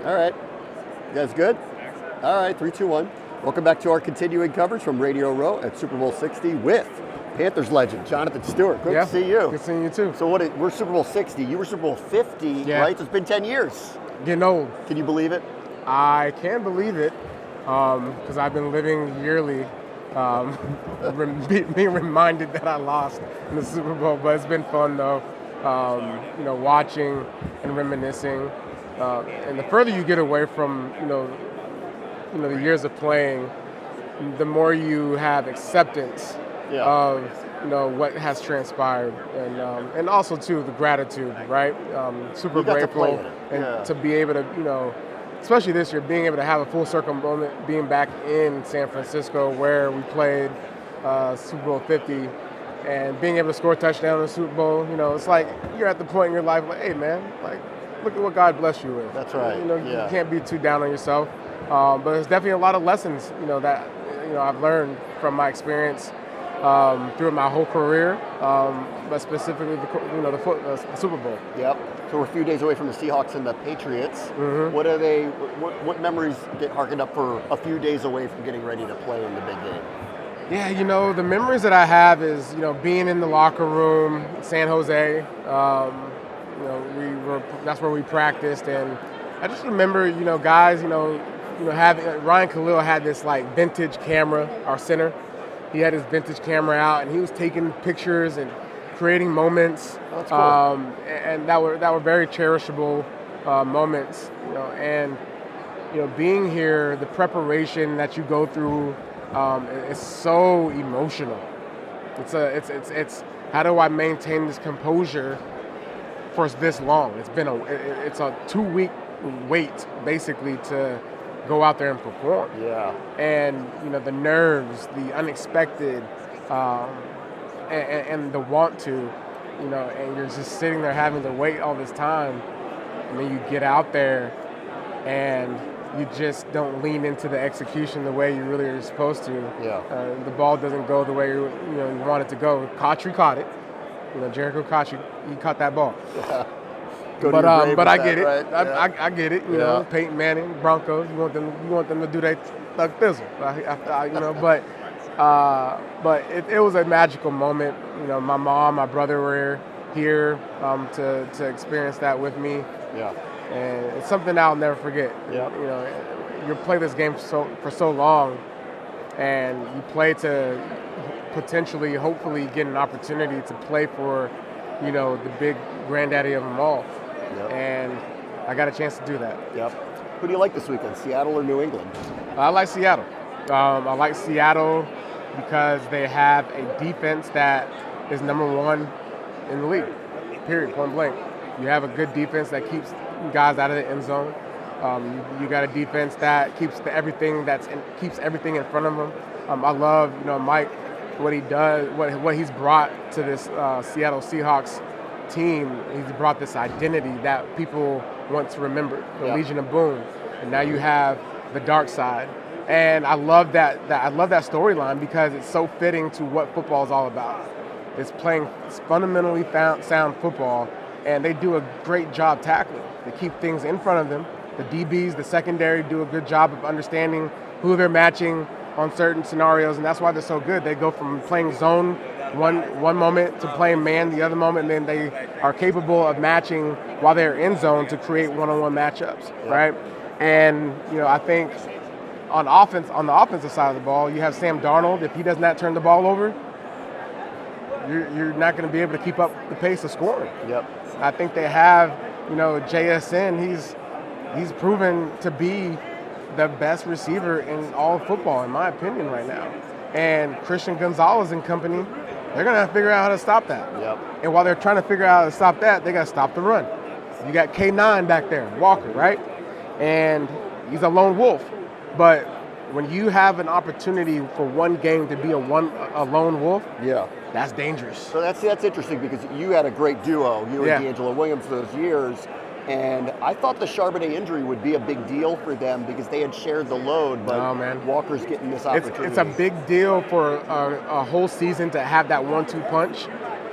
All right. You guys good? All right, 3, 2, 1. Welcome back to our continuing coverage from Radio Row at Super Bowl 60 with Panthers legend Jonathan Stewart. Good to see you. Good seeing you too. So we're Super Bowl 60. You were Super Bowl 50, right? So it's been 10 years. Getting old. Can you believe it? I can believe it because I've been living yearly, being reminded that I lost in the Super Bowl. But it's been fun though, watching and reminiscing. And the further you get away from, the years of playing, the more you have acceptance of, what has transpired, and also too the gratitude, right? Super grateful, and to be able to, especially this year, being able to have a full circle moment, being back in San Francisco where we played Super Bowl 50, and being able to score a touchdown in the Super Bowl. It's like you're at the point in your life, like, hey man, like, look at what God blessed you with. That's right. You can't be too down on yourself. But there's definitely a lot of lessons, that I've learned from my experience through my whole career, but specifically the Super Bowl. Yep. So we're a few days away from the Seahawks and the Patriots. Mm-hmm. What memories get harkened up for a few days away from getting ready to play in the big game? Yeah, the memories that I have is, being in the locker room, San Jose. That's where we practiced, and I just remember, guys, having Ryan Khalil had this like vintage camera, our center. He had his vintage camera out, and he was taking pictures and creating moments. That's cool. And that were very cherishable moments, and being here, the preparation that you go through is so emotional. It's how do I maintain this composure for this long? It's a 2-week wait basically to go out there and perform. Yeah. And the nerves, the unexpected, and the want to, and you're just sitting there having to wait all this time, and then you get out there and you just don't lean into the execution the way you really are supposed to. Yeah. The ball doesn't go the way you want it to go. Kotri caught it. Jericho Kotri, he caught that ball. Yeah. But I get it. Right? I get it. Peyton Manning, Broncos. You want them to do that like thizzle. But it was a magical moment. My mom, my brother were here to experience that with me. Yeah. And it's something I'll never forget. Yeah. You play this game for so long, and you play to potentially, hopefully, get an opportunity to play for, the big granddaddy of them all. Yep. And I got a chance to do that. Yep. Who do you like this weekend, Seattle or New England? I like Seattle. I like Seattle because they have a defense that is number one in the league, period, point blank. You have a good defense that keeps guys out of the end zone. You got a defense that keeps everything in front of them. I love, Mike, what he does, what he's brought to this Seattle Seahawks team. He's brought this identity that people want to remember, the Legion of Boom. And now you have the dark side. And I love that storyline because it's so fitting to what football is all about. It's playing fundamentally sound football, and they do a great job tackling. They keep things in front of them. The DBs, the secondary, do a good job of understanding who they're matching on certain scenarios, and that's why they're so good. They go from playing zone one moment to playing man the other moment, and then they are capable of matching while they're in zone to create one-on-one matchups, right? And, I think on the offensive side of the ball, you have Sam Darnold. If he does not turn the ball over, you're not going to be able to keep up the pace of scoring. Yep. I think they have, JSN. He's proven to be the best receiver in all of football, in my opinion, right now. And Christian Gonzalez and company, they're going to have to figure out how to stop that. Yep. And while they're trying to figure out how to stop that, they got to stop the run. You got K9 back there, Walker, right? And he's a lone wolf. But when you have an opportunity for one game to be a lone wolf, that's dangerous. So that's interesting because you had a great duo, you and D'Angelo Williams, those years. And I thought the Charbonnet injury would be a big deal for them because they had shared the load, but Walker's getting this opportunity. It's a big deal for a whole season to have that 1-2 punch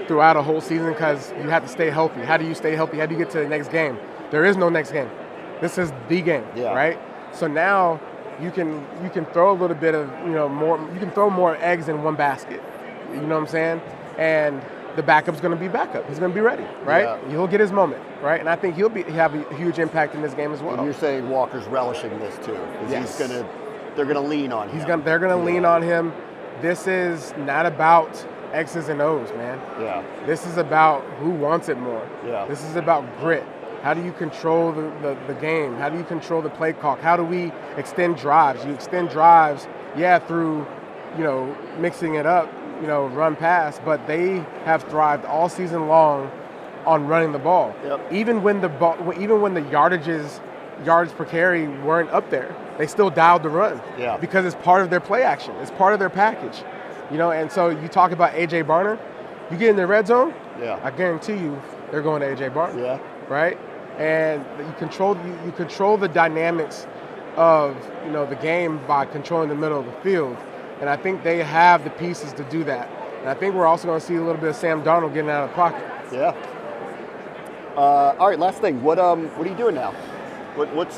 throughout a whole season because you have to stay healthy. How do you stay healthy? How do you get to the next game? There is no next game. This is the game, right? So now you can throw a little bit of, more. You can throw more eggs in one basket. You know what I'm saying? And the backup's going to be backup. He's going to be ready, right? Yeah. He'll get his moment, right? And I think he'll have a huge impact in this game as well. And you're saying Walker's relishing this too? Yes. They're going to lean on him. They're going to lean on him. This is not about X's and O's, man. Yeah. This is about who wants it more. Yeah. This is about grit. How do you control the game? How do you control the play clock? How do we extend drives? You extend drives, through, mixing it up, run pass, but they have thrived all season long on running the ball. Yep. Even when the yards per carry weren't up there, they still dialed the run. Yeah. Because it's part of their play action. It's part of their package. And so you talk about A.J. Barner, you get in the red zone, I guarantee you they're going to A.J. Barner. Yeah. Right? And you control the dynamics of the game by controlling the middle of the field. And I think they have the pieces to do that. And I think we're also going to see a little bit of Sam Darnold getting out of the pocket. Yeah. All right, last thing. What are you doing now? What's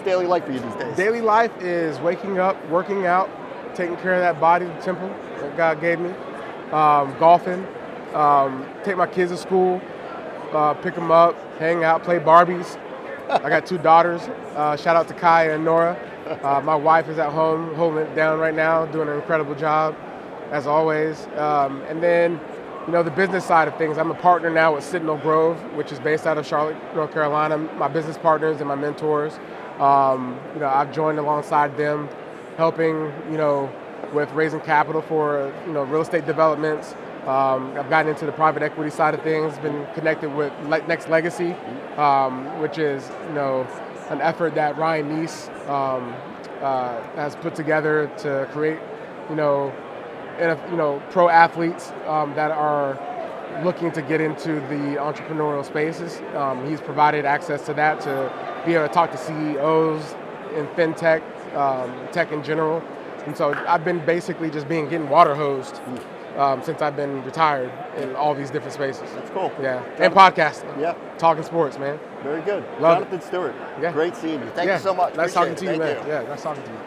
daily life for you these days? Daily life is waking up, working out, taking care of that body, the temple that God gave me, golfing, take my kids to school, pick them up, hang out, play Barbies. I got 2 daughters. Shout out to Kaya and Nora. My wife is at home holding it down right now, doing an incredible job, as always. And then, the business side of things, I'm a partner now with Sentinel Grove, which is based out of Charlotte, North Carolina. My business partners and my mentors. I've joined alongside them, helping, with raising capital for, real estate developments. I've gotten into the private equity side of things, been connected with Next Legacy, which is, an effort that Ryan Neese has put together to create, pro athletes that are looking to get into the entrepreneurial spaces. He's provided access to that to be able to talk to CEOs in fintech, tech in general. And so I've been basically just getting water hosed since I've been retired in all these different spaces. That's cool. Yeah, and podcasting. Yeah. Talking sports, man. Very good. Love Jonathan Stewart. Yeah. Great seeing you. Thank you so much. Nice talking to you, Thank man. you. Yeah, nice talking to you.